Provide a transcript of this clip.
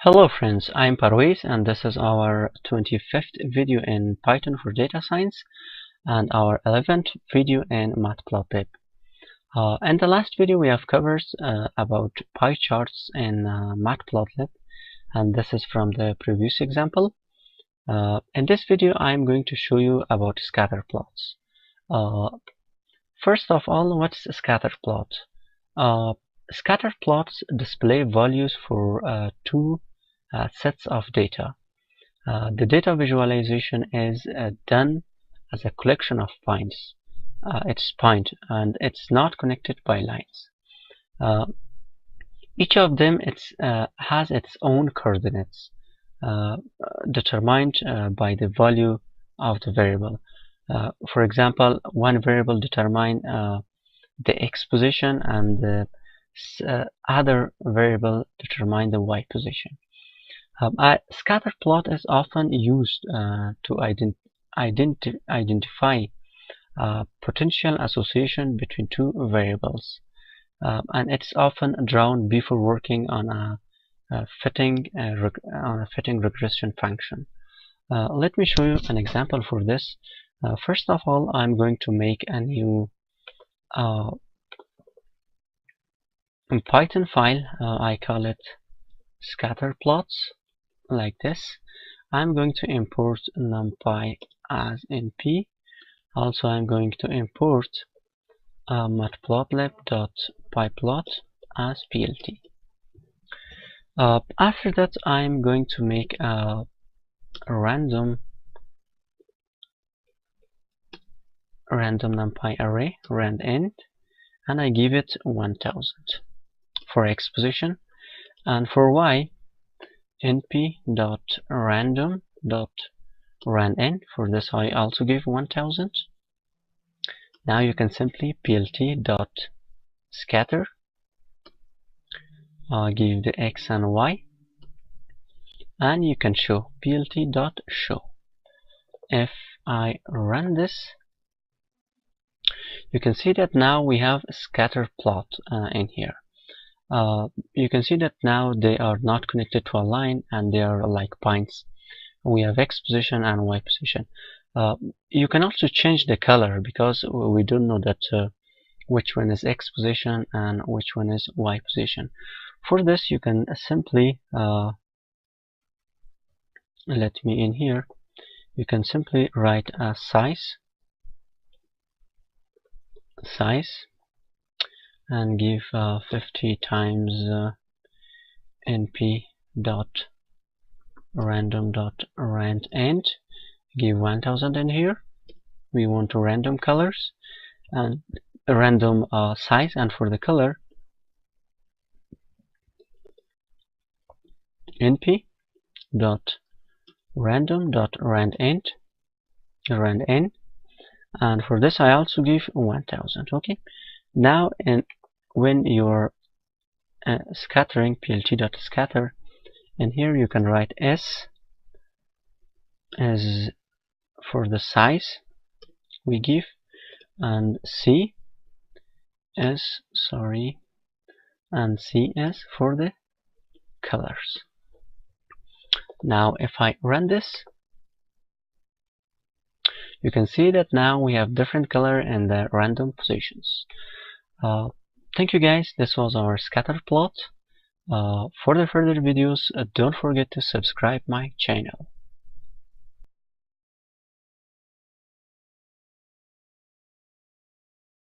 Hello friends, I'm Parvez and this is our 25th video in Python for data science and our 11th video in Matplotlib. In the last video we have covered about pie charts in Matplotlib, and this is from the previous example. In this video I'm going to show you about scatter plots. First of all, what's a scatter plot? Scatter plots display values for two sets of data. The data visualization is done as a collection of points. It's point and it's not connected by lines. Each of them has its own coordinates determined by the value of the variable. For example, one variable determines the x position and the other variable determines the y position. A scatter plot is often used to identify potential association between two variables, and it's often drawn before working on a fitting regression function. Let me show you an example for this. First of all, I'm going to make a new Python file. I call it scatter plots. Like this. I'm going to import numpy as np. Also, I'm going to import matplotlib.pyplot as plt. After that, I'm going to make a random numpy array rand_int, and I give it 1000 for x position, and for y np.random.randn. For this I also give 1000. Now you can simply plt.scatter, give the x and y, and you can show plt.show. If I run this, you can see that now we have a scatter plot in here. You can see that now they are not connected to a line and they are like points. We have x position and y position. You can also change the color because we don't know that which one is x position and which one is y position. For this you can simply let me in here. You can simply write a size and give 50 times np.random.randint, give 1000 in here. We want random colors and random size, and for the color np.random.randint randn, and for this I also give 1000. Okay, now when you're scattering plt.scatter, and here you can write s as for the size we give, and c as for the colors. Now if I run this, you can see that now we have different color in the random positions. Thank you guys, this was our scatter plot. For the further videos, don't forget to subscribe my channel.